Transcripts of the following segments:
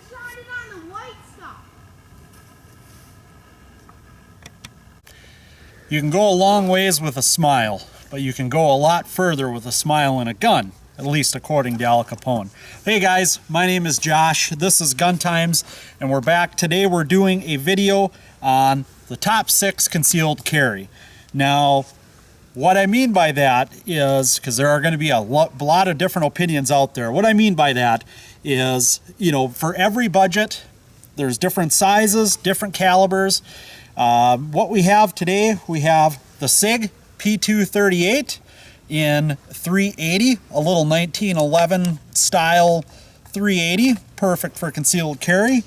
shot it on the white stuff. You can go a long ways with a smile, but you can go a lot further with a smile and a gun, at least according to Al Capone. Hey guys, my name is Josh. This is Gun Times, and we're back. Today we're doing a video on the top 6 concealed carry. Now, what I mean by that is, because there are going to be a lot of different opinions out there, what I mean by that is, you know, for every budget, there's different sizes, different calibers. What we have today, we have the SIG P238 in 380, a little 1911 style 380, perfect for concealed carry.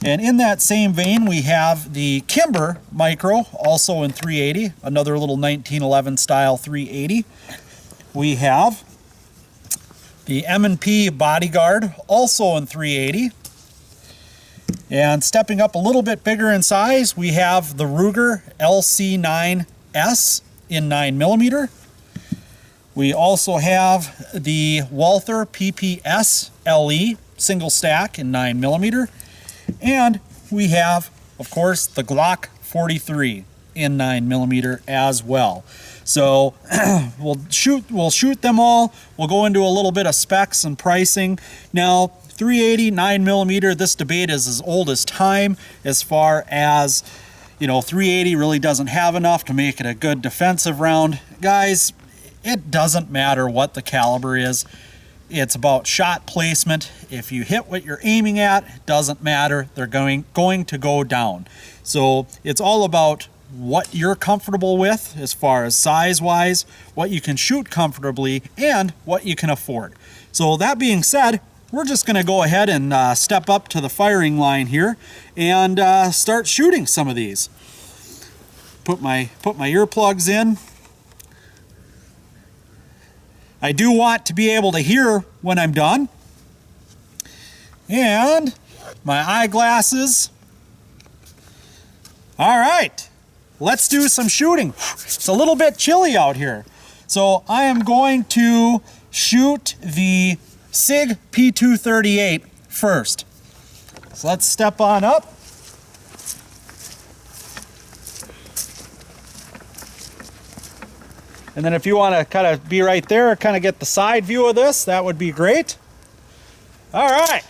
And in that same vein, we have the Kimber Micro, also in 380, another little 1911 style 380. We have the M&P Bodyguard, also in 380. And stepping up a little bit bigger in size, we have the Ruger LC9S in 9mm. We also have the Walther PPS LE single stack in 9mm. And we have, of course, the Glock 43 in 9mm as well. So we'll shoot them all. We'll go into a little bit of specs and pricing. Now, 380, 9mm, this debate is as old as time as far as, you know, 380 really doesn't have enough to make it a good defensive round. Guys, it doesn't matter what the caliber is. It's about shot placement. If you hit what you're aiming at, it doesn't matter. They're going to go down. So it's all about what you're comfortable with as far as size-wise, what you can shoot comfortably, and what you can afford. So that being said, we're just going to go ahead and step up to the firing line here and start shooting some of these. Put my earplugs in. I do want to be able to hear when I'm done. And my eyeglasses. All right, let's do some shooting. It's a little bit chilly out here. So I am going to shoot the SIG P238 first. So let's step on up. And then if you want to kind of be right there, kind of get the side view of this, that would be great. All right,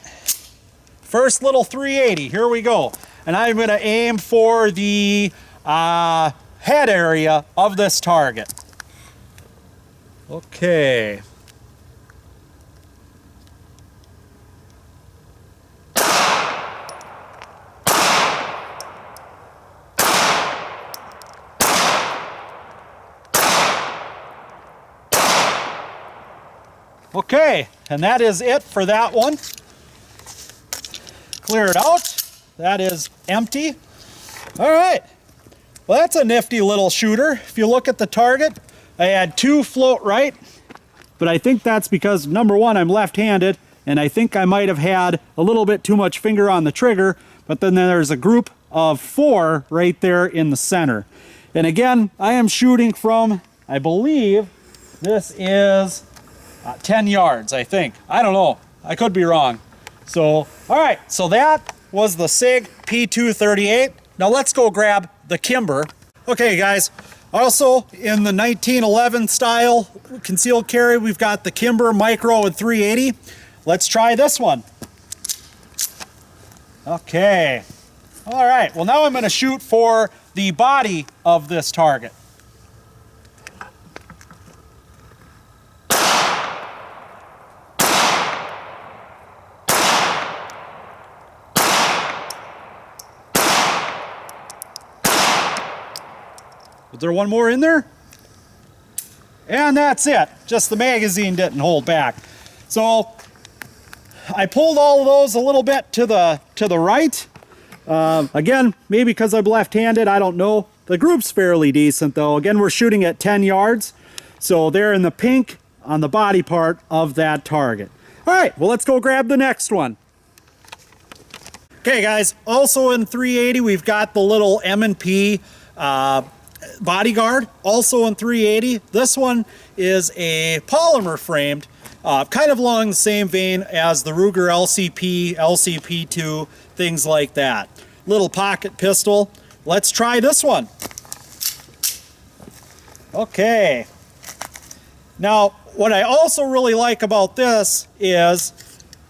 first little 380, here we go. And I'm going to aim for the head area of this target. Okay. Okay, and that is it for that one. Clear it out. That is empty. All right. Well, that's a nifty little shooter. If you look at the target, I had 2 float right, but I think that's because, number one, I'm left-handed, and I think I might have had a little bit too much finger on the trigger, but then there's a group of 4 right there in the center. And again, I am shooting from, I believe, this is 10 yards, I think. I don't know. I could be wrong. So, all right. So that was the SIG P238. Now let's go grab the Kimber. Okay, guys. Also, in the 1911 style concealed carry, we've got the Kimber Micro in 380. Let's try this one. Okay. All right. Well, now I'm going to shoot for the body of this target. Was there one more in there? And that's it. Just the magazine didn't hold back. So I pulled all of those a little bit to the right. Again, maybe because I'm left-handed, I don't know. The group's fairly decent though. Again, we're shooting at 10 yards. So they're in the pink on the body part of that target. All right, well, let's go grab the next one. Okay, guys, also in 380, we've got the little M&P Bodyguard, also in 380. This one is a polymer framed kind of along the same vein as the Ruger LCP, LCP2, things like that. Little pocket pistol. Let's try this one. Okay. Now, what I also really like about this is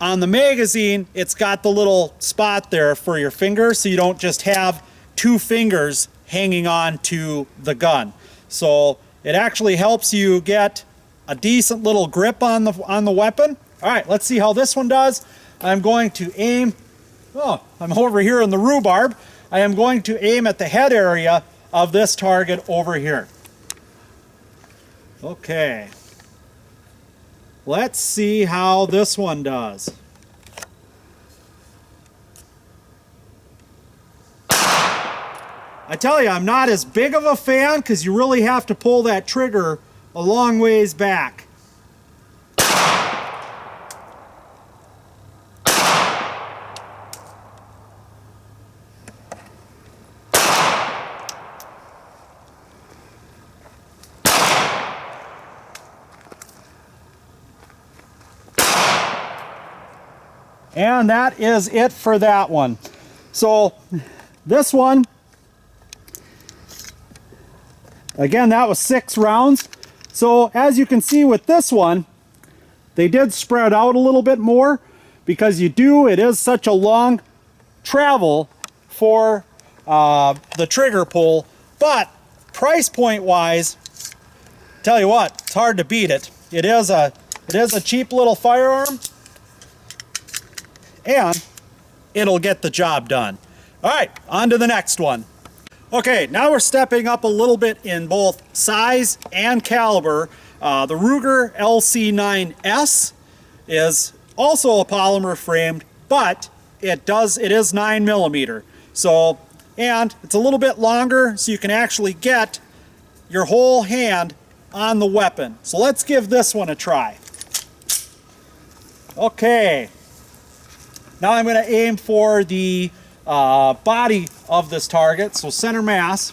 on the magazine, it's got the little spot there for your finger, so you don't just have two fingers hanging on to the gun. So it actually helps you get a decent little grip on the weapon. All right, let's see how this one does. I'm going to aim, oh, I'm over here in the rhubarb. I am going to aim at the head area of this target over here. Okay. Let's see how this one does. I tell you, I'm not as big of a fan because you really have to pull that trigger a long ways back. And that is it for that one. So this one, again, that was 6 rounds. So as you can see with this one, they did spread out a little bit more because it is such a long travel for the trigger pull. But price point wise, tell you what, it's hard to beat it. It is a cheap little firearm, and it'll get the job done. All right, on to the next one. Okay, now we're stepping up a little bit in both size and caliber. The Ruger LC9S is also a polymer framed, but it is 9mm. So, and it's a little bit longer, so you can actually get your whole hand on the weapon. So let's give this one a try. Okay. Now I'm going to aim for the body of this target, so center mass.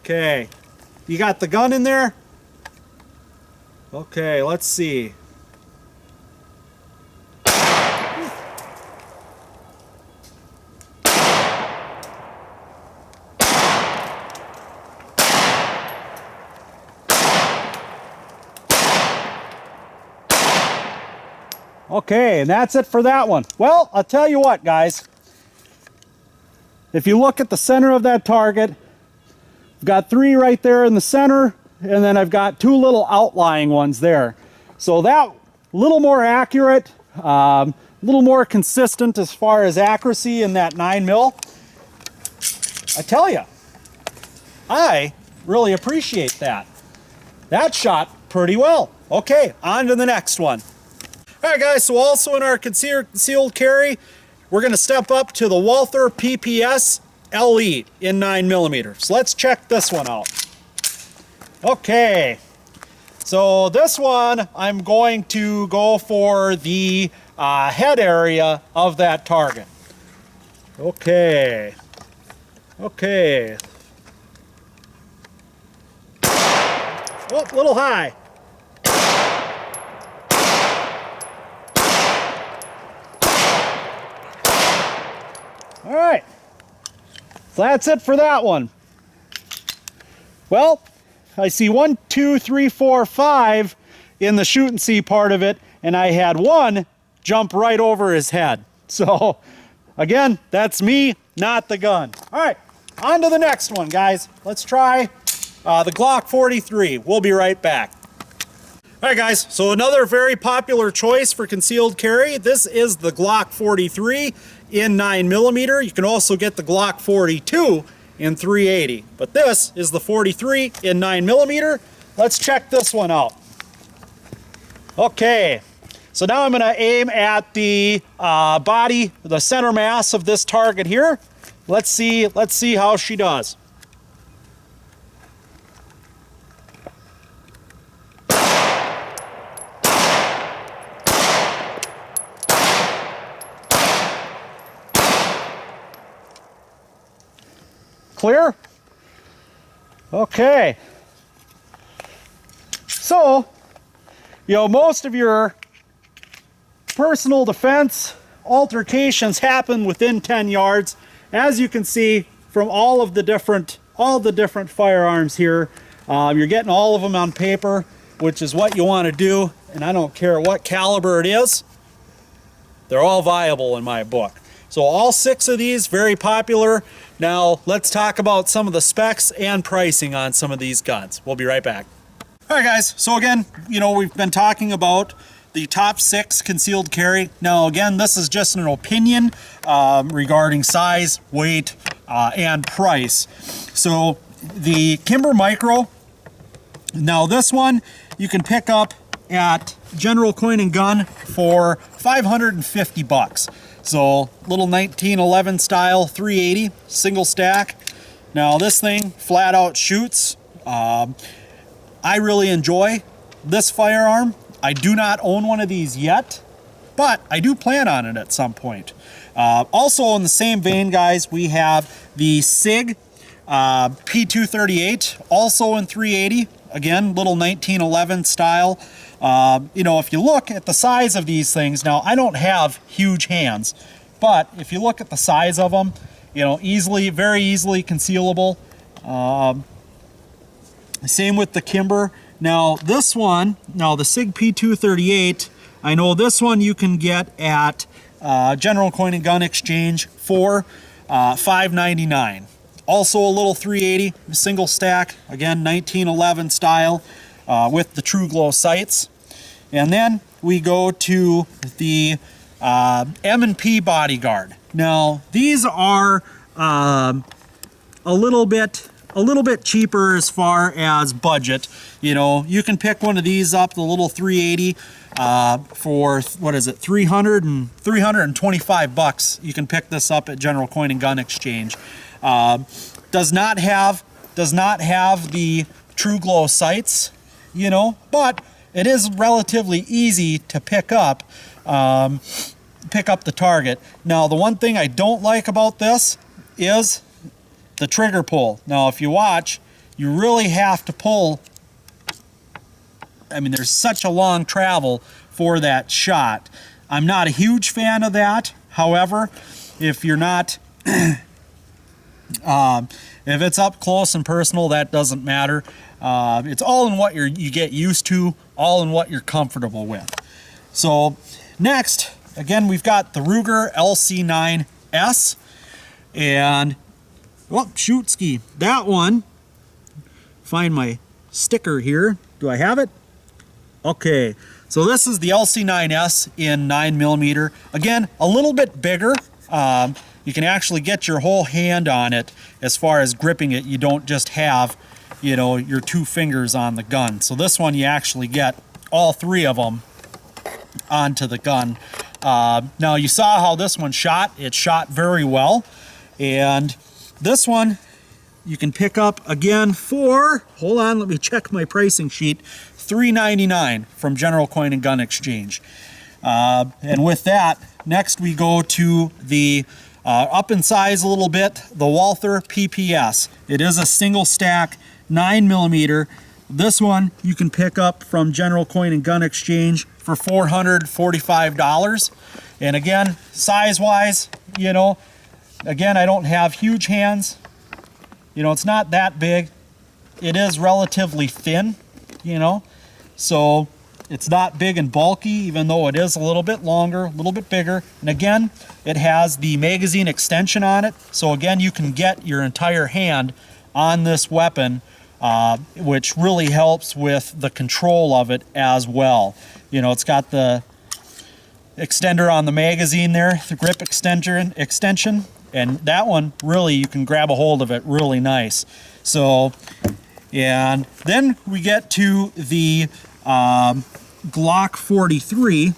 Okay, you got the gun in there? Okay, let's see. Okay, and that's it for that one. Well, I'll tell you what, guys. If you look at the center of that target, I've got 3 right there in the center, and then I've got 2 little outlying ones there. So that, a little more accurate, a little more consistent as far as accuracy in that 9mm. I tell you, I really appreciate that. That shot pretty well. Okay, on to the next one. All right, guys, so also in our concealed carry, we're going to step up to the Walther PPS LE in 9mm. So let's check this one out. Okay, so this one, I'm going to go for the head area of that target. Okay. Okay. Oh, a little high. All right, so that's it for that one. Well, I see 1, 2, 3, 4, 5 in the shoot and see part of it, and I had 1 jump right over his head. So, again, that's me, not the gun. All right, on to the next one, guys. Let's try the Glock 43. We'll be right back. All right, guys, so another very popular choice for concealed carry. This is the Glock 43 in 9mm. You can also get the Glock 42 in 380, but this is the 43 in 9mm. Let's check this one out. Okay, so now I'm going to aim at the body, the center mass of this target here. Let's see how she does. Clear? Okay. So, most of your personal defense altercations happen within 10 yards. As you can see from all the different firearms here, you're getting all of them on paper, which is what you want to do. And I don't care what caliber it is, they're all viable in my book. So all 6 of these, very popular. Now let's talk about some of the specs and pricing on some of these guns. We'll be right back. All right, guys. So again, we've been talking about the top 6 concealed carry. Now again, this is just an opinion regarding size, weight, and price. So the Kimber Micro, now this one you can pick up at General Coin and Gun for $550. So little 1911 style 380 single stack. Now this thing flat out shoots. I really enjoy this firearm. I do not own one of these yet, but I do plan on it at some point. Also in the same vein, guys, we have the SIG P238, also in 380. Again, little 1911 style. If you look at the size of these things, now I don't have huge hands, but if you look at the size of them, very easily concealable. Same with the Kimber. Now this one, the SIG P238, I know this one you can get at General Coin and Gun Exchange for $5.99. Also a little 380 single stack, again 1911 style, with the True Glow sights. And then we go to the M&P Bodyguard. Now these are a little bit cheaper as far as budget. You can pick one of these up, the little 380, for what is it, $325. You can pick this up at General Coin and Gun Exchange. Does not have the True Glow sights, but it is relatively easy to pick up the target. Now the one thing I don't like about this is the trigger pull. Now if you watch, you really have to pull. There's such a long travel for that shot. I'm not a huge fan of that. However, if you're not if it's up close and personal, that doesn't matter. It's all in what you get used to, all in what you're comfortable with. So next, again, we've got the Ruger LC9S, and shoot ski. That one, find my sticker here. Do I have it? Okay, so this is the LC9S in 9mm. Again, a little bit bigger. You can actually get your whole hand on it as far as gripping it. You don't just have, your 2 fingers on the gun. So this one, you actually get all 3 of them onto the gun. Now you saw how this one shot. It shot very well. And this one you can pick up again for, hold on, let me check my pricing sheet, $3.99 from General Coin and Gun Exchange. And with that, next we go to the up in size a little bit, the Walther PPS. It is a single stack 9mm. This one you can pick up from General Coin and Gun Exchange for $445. And again, size wise, again, I don't have huge hands. It's not that big. It is relatively thin, so it's not big and bulky, even though it is a little bit longer, a little bit bigger. And again, it has the magazine extension on it. So again, you can get your entire hand on this weapon, which really helps with the control of it as well. It's got the extender on the magazine there, the grip extension, and that one, really, you can grab a hold of it really nice. So, and then we get to the Glock 43.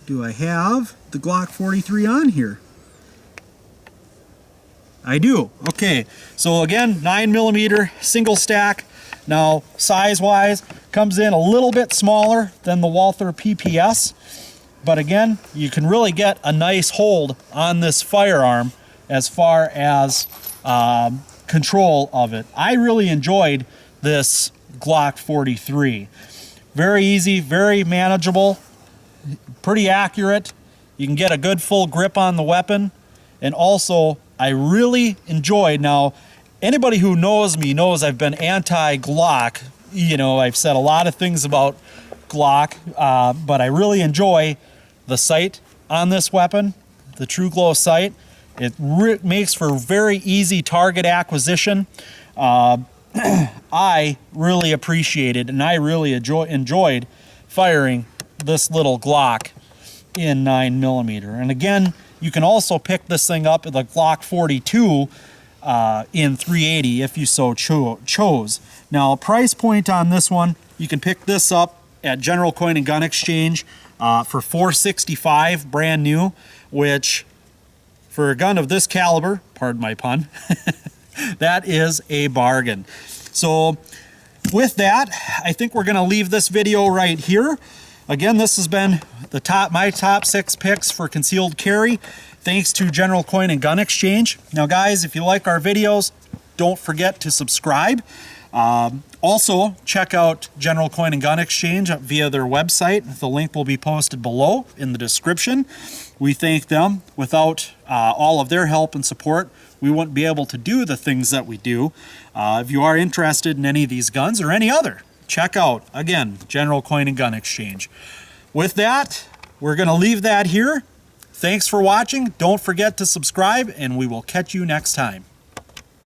Do I have the Glock 43 on here? I do. Okay, so again, 9mm single stack. Now, size-wise, comes in a little bit smaller than the Walther PPS, but again, you can really get a nice hold on this firearm as far as control of it. I really enjoyed this Glock 43. Very easy, very manageable, pretty accurate. You can get a good full grip on the weapon. And also, I really enjoyed, now, anybody who knows me knows I've been anti-Glock. You know, I've said a lot of things about Glock, but I really enjoy the sight on this weapon, the TruGlo sight. It makes for very easy target acquisition. I really appreciated and I really enjoyed firing this little Glock in 9mm. And again, you can also pick this thing up at the Glock 42 in 380 if you so chose. Now, price point on this one, you can pick this up at General Coin and Gun Exchange for $465 brand new, which for a gun of this caliber, pardon my pun, that is a bargain. So with that, I think we're going to leave this video right here. Again, this has been my top 6 picks for concealed carry, thanks to General Coin and Gun Exchange. Now guys, if you like our videos, don't forget to subscribe. Also, check out General Coin and Gun Exchange via their website. The link will be posted below in the description. We thank them. Without all of their help and support, we wouldn't be able to do the things that we do. If you are interested in any of these guns or any other, check out, again, General Coin and Gun Exchange. With that, we're going to leave that here. Thanks for watching. Don't forget to subscribe, and we will catch you next time.